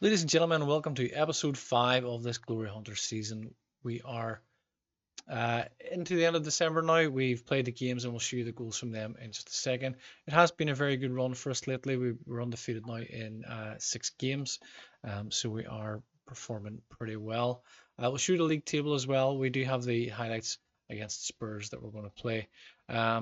Ladies and gentlemen, welcome to episode 5 of this Glory Hunter season. We are into the end of December now. We've played the games and we'll show you the goals from them in just a second. It has been a very good run for us lately. We're undefeated now in 6 games, so we are performing pretty well. We'll show you the league table as well. We do have the highlights against Spurs that we're going to play.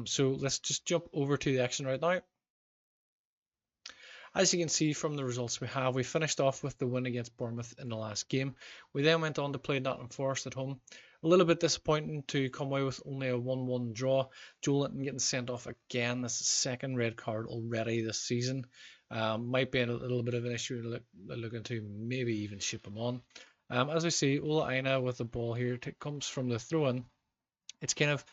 So let's just jump over to the action right now. As you can see from the results we finished off with the win against Bournemouth in the last game. We then went on to play Nottingham Forest at home. A little bit disappointing to come away with only a 1-1 draw. Joelinton getting sent off again. That's the second red card already this season. Might be a little bit of an issue to look into, maybe even ship him on. As we see, Ola Aina with the ball here comes from the throw-in. It's kind of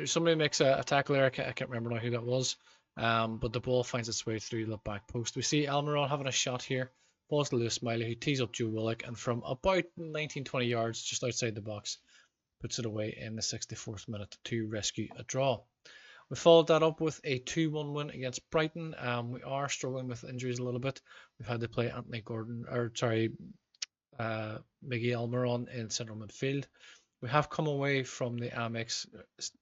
somebody makes a tackle there. I can't remember now who that was. But the ball finds its way through the back post. We see Almiron having a shot here. Balls to Lewis Smiley, who tees up Joe Willock, and from about 19-20 yards, just outside the box, puts it away in the 64th minute to rescue a draw. We followed that up with a 2-1 win against Brighton. We are struggling with injuries a little bit. We've had to play Miggy Almiron in central midfield. We have come away from the Amex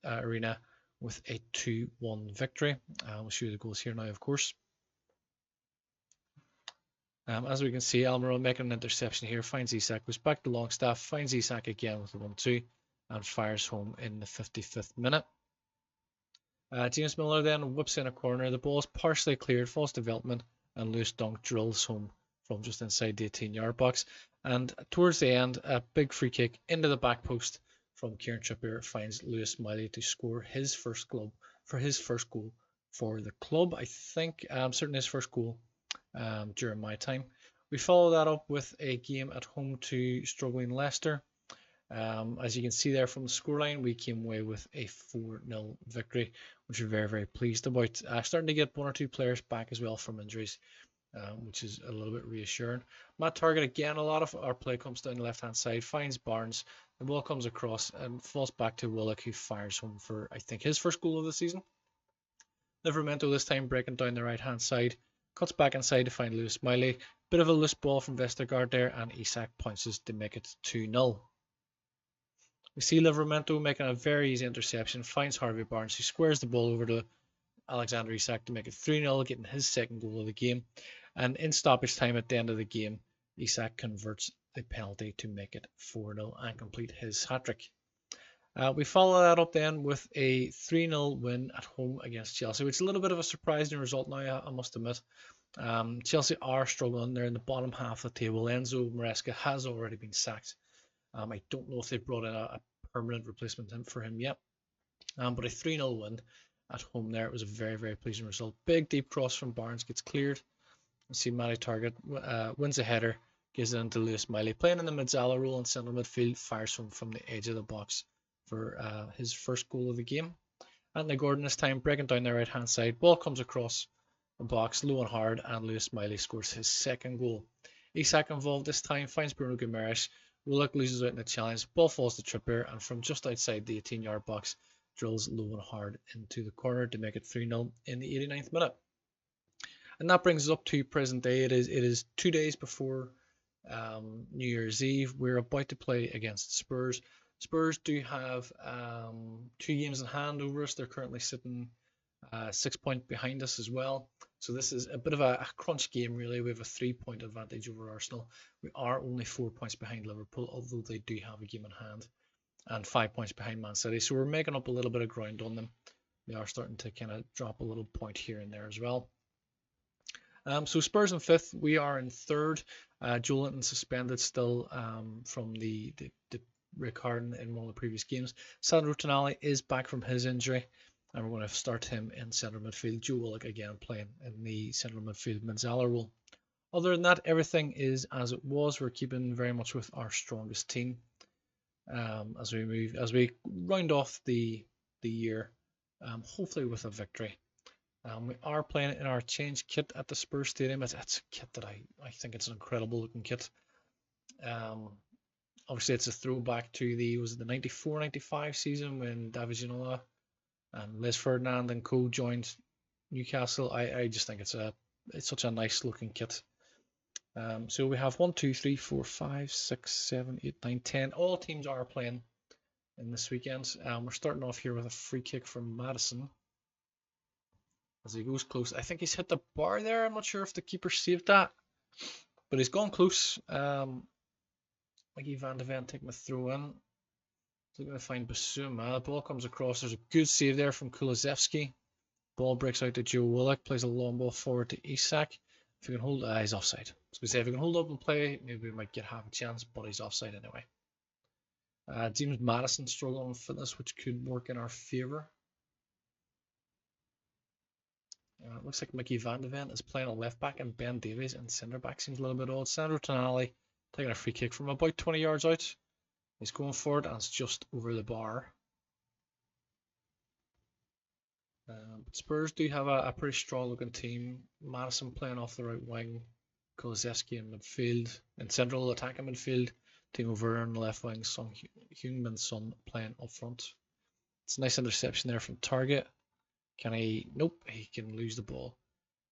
Arena with a 2-1 victory. We'll show you the goals here now, of course. As we can see, Almiron making an interception here, finds Isak, goes back to Longstaff, finds Isak again with the 1-2, and fires home in the 55th minute. James Miller then whips in a corner. The ball is partially cleared, false development, and Lewis Dunk drills home from just inside the 18-yard box. And towards the end, a big free kick into the back post from Kieran Trippier finds Lewis Smiley to score his first goal for the club. I think certainly his first goal during my time. We follow that up with a game at home to struggling Leicester. As you can see there from the scoreline, we came away with a 4-0 victory, which we're very, very pleased about. Starting to get one or two players back as well from injuries, which is a little bit reassuring. Matt Target again, a lot of our play comes down the left-hand side, finds Barnes, the ball comes across and falls back to Willock, who fires home for, I think, his first goal of the season. Livramento this time breaking down the right-hand side, cuts back inside to find Lewis Smiley. Bit of a loose ball from Vestergaard there, and Isak pounces to make it 2-0. We see Livramento making a very easy interception, finds Harvey Barnes, who squares the ball over to Alexander Isak to make it 3-0, getting his second goal of the game. And in stoppage time at the end of the game, Isak converts the penalty to make it 4-0 and complete his hat-trick. We follow that up then with a 3-0 win at home against Chelsea, which is a little bit of a surprising result now, I must admit. Chelsea are struggling. They're in the bottom half of the table. Enzo Maresca has already been sacked. I don't know if they've brought in a permanent replacement for him yet. But a 3-0 win at home there, it was a very, very pleasing result. Big deep cross from Barnes gets cleared. You see Matty Target wins a header, gives it into Lewis Smiley, playing in the Mezzala role in central midfield, fires from the edge of the box for his first goal of the game. Anthony Gordon this time breaking down the right hand side, ball comes across the box low and hard, and Lewis Smiley scores his second goal. Isak involved this time, finds Bruno Guimaraes. Willock loses out in the challenge, ball falls to Trippier, and from just outside the 18-yard box drills low and hard into the corner to make it 3-0 in the 89th minute. And that brings us up to present day. It is 2 days before New Year's Eve. We're about to play against Spurs. Spurs do have 2 games in hand over us. They're currently sitting 6 points behind us as well. So this is a bit of a crunch game, really. We have a 3-point advantage over Arsenal. We are only 4 points behind Liverpool, although they do have a game in hand, and 5 points behind Man City. So we're making up a little bit of ground on them. They are starting to kind of drop a little point here and there as well. So Spurs in 5th, we are in 3rd. Joelinton suspended still from the red card in one of the previous games. Sandro Tonali is back from his injury, and we're going to start him in central midfield. Joe Willock again playing in the central midfield Mezzala role. Other than that, everything is as it was. We're keeping very much with our strongest team as we round off the year, hopefully with a victory. We are playing it in our change kit at the Spurs Stadium. It's a kit that I think it's an incredible looking kit. Obviously, it's a throwback to the 94-95 season when David Ginola and Les Ferdinand and co joined Newcastle. I just think it's such a nice looking kit. So we have 1, 2, 3, 4, 5, 6, 7, 8, 9, 10. All teams are playing in this weekend. We're starting off here with a free kick from Madison as he goes close. I think he's hit the bar there. I'm not sure if the keeper saved that, but he's gone close. Mickey van de Ven taking a throw in. He's going to find Basuma. The ball comes across. There's a good save there from Kulusevski. Ball breaks out to Joe Willock. Plays a long ball forward to Isak. If he can hold, he's offside. I was going to say if he can hold up and play, maybe we might get half a chance, but he's offside anyway. James Madison struggling with fitness, which could work in our favour. Looks like Mickey van de Ven is playing a left back and Ben Davies and centre back seems a little bit odd. Sandro Tonali taking a free kick from about 20 yards out. He's going for it and it's just over the bar. But Spurs do have a pretty strong looking team. Madison playing off the right wing, Kulusevski in midfield, in central attacking midfield, Timo Werner on the left wing, Son Heung-min Son playing up front. It's a nice interception there from target. Can he? Nope, he can lose the ball.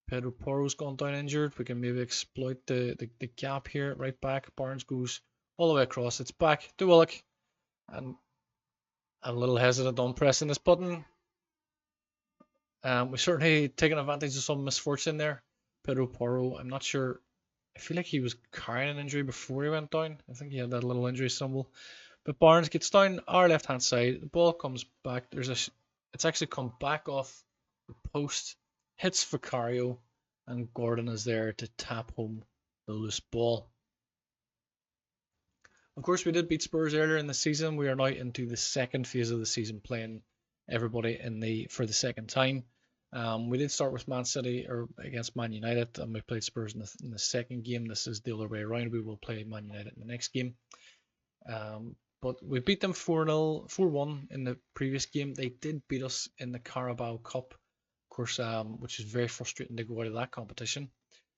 Pedro Porro's gone down injured. We can maybe exploit the gap here at right back. Barnes goes all the way across. It's back to Willock. And I'm a little hesitant on pressing this button. We've certainly taken advantage of some misfortune there. Pedro Porro, I'm not sure. I feel like he was carrying an injury before he went down. I think he had that little injury stumble. But Barnes gets down our left hand side. The ball comes back. It's actually come back off the post, hits Vicario, and Gordon is there to tap home the loose ball. Of course, we did beat Spurs earlier in the season. We are now into the second phase of the season, playing everybody for the second time. We did start with Man City or against Man United, and we played Spurs in the second game. This is the other way around. We will play Man United in the next game. But we beat them 4-0, 4-1 in the previous game. They did beat us in the Carabao Cup, of course, which is very frustrating to go out of that competition.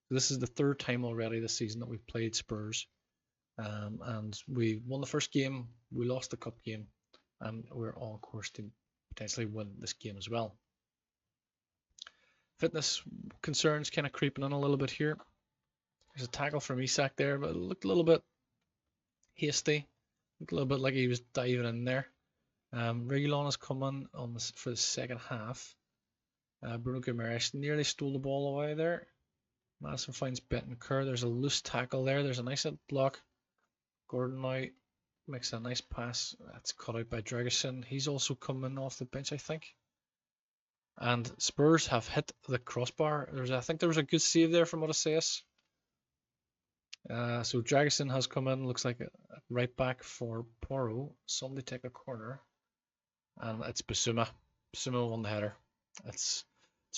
So this is the third time already this season that we've played Spurs. And we won the first game, we lost the cup game, and we're on course to potentially win this game as well. Fitness concerns kind of creeping in a little bit here. There's a tackle from Isak there, but it looked a little bit hasty. Looked a little bit like he was diving in there. Reguilon is coming on for the second half. Bruno Guimaraes nearly stole the ball away there. Madison finds Bentancur. There's a loose tackle there. There's a nice block. Gordon now makes a nice pass. That's cut out by Dragusin. He's also coming off the bench, I think. And Spurs have hit the crossbar. I think there was a good save there from Odysseus. So Dragusin has come in. Looks like a right back for Porro. Suddenly take a corner. And it's Basuma. Basuma won the header. It's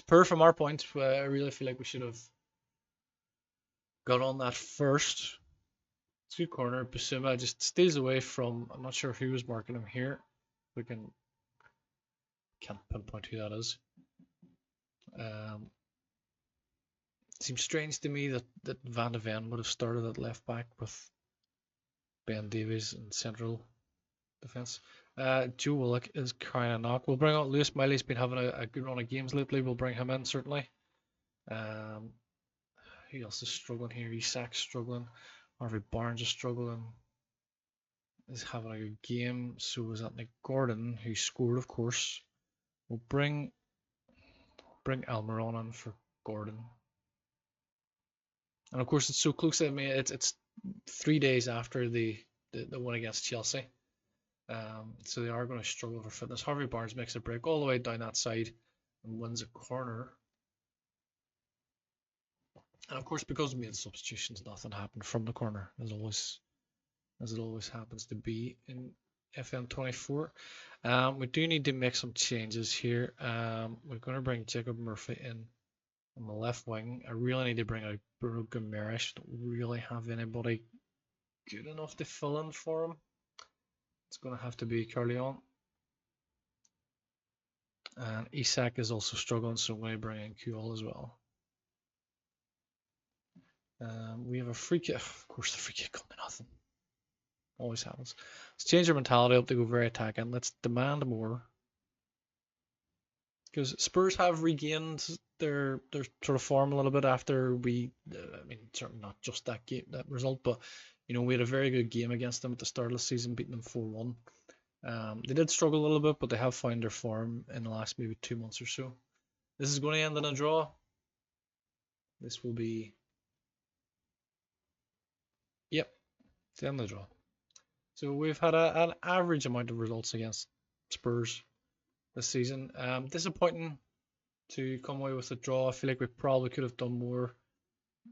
poor from our point. I really feel like we should have got on that first. It's a good corner. Basuma just stays away from. I'm not sure who was marking him here. We can't pinpoint who that is. Seems strange to me that Van de Ven would have started at left back with Ben Davies in central defence. Joe Willock is carrying a knock. We'll bring out Lewis Miley's been having a good run of games lately. We'll bring him in certainly. Who else is struggling here? Isak's struggling. Harvey Barnes is struggling. Is having a good game. So is that Nick Gordon, who scored, of course. We'll bring Almiron in for Gordon. And of course, it's so close. I mean, it's 3 days after the win against Chelsea. So they are going to struggle for fitness. Harvey Barnes makes a break all the way down that side and wins a corner. And of course, because we made substitutions, nothing happened from the corner, as it always happens to be in FM24. We do need to make some changes here. We're going to bring Jacob Murphy in on the left wing. I really need to bring out Bruno Guimaraes. Don't really have anybody good enough to fill in for him. It's going to have to be Carleon. And Isak is also struggling, so I'm going to bring in Kuol as well. We have a free kick. Of course, the free kick come to nothing. Always happens. Let's change our mentality up to go very attacking. Let's demand more. because Spurs have regained their sort of form a little bit after we, I mean, certainly not just that game, that result, but you know, we had a very good game against them at the start of the season, beating them 4-1. They did struggle a little bit, but they have found their form in the last maybe 2 months or so. This is going to end in a draw. This will be, yep, it's the end of the draw. So we've had an average amount of results against Spurs this season. Disappointing to come away with a draw. I feel like we probably could have done more.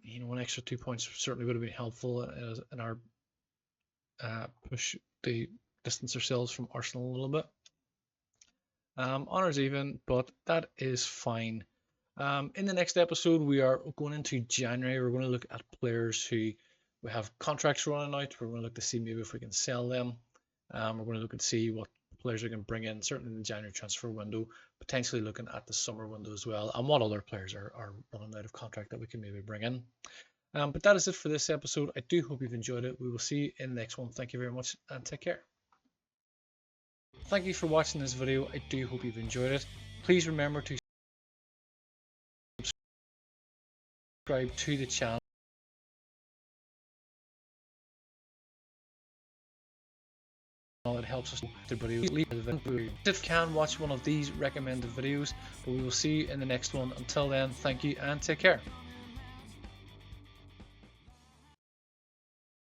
You know, an extra 2 points certainly would have been helpful in our push to distance ourselves from Arsenal a little bit. Honours even, but that is fine. In the next episode, we are going into January. We're going to look at players who we have contracts running out. We're going to look to see maybe if we can sell them. We're going to look and see what players we can bring in, certainly in the January transfer window, potentially looking at the summer window as well, and what other players are running out of contract that we can maybe bring in. But that is it for this episode. I do hope you've enjoyed it. We will see you in the next one. Thank you very much and take care. Thank you for watching this video. I do hope you've enjoyed it. Please remember to subscribe to the channel. It helps us everybody leave the video. If you can watch one of these recommended videos, but we will see you in the next one. Until then, thank you and take care.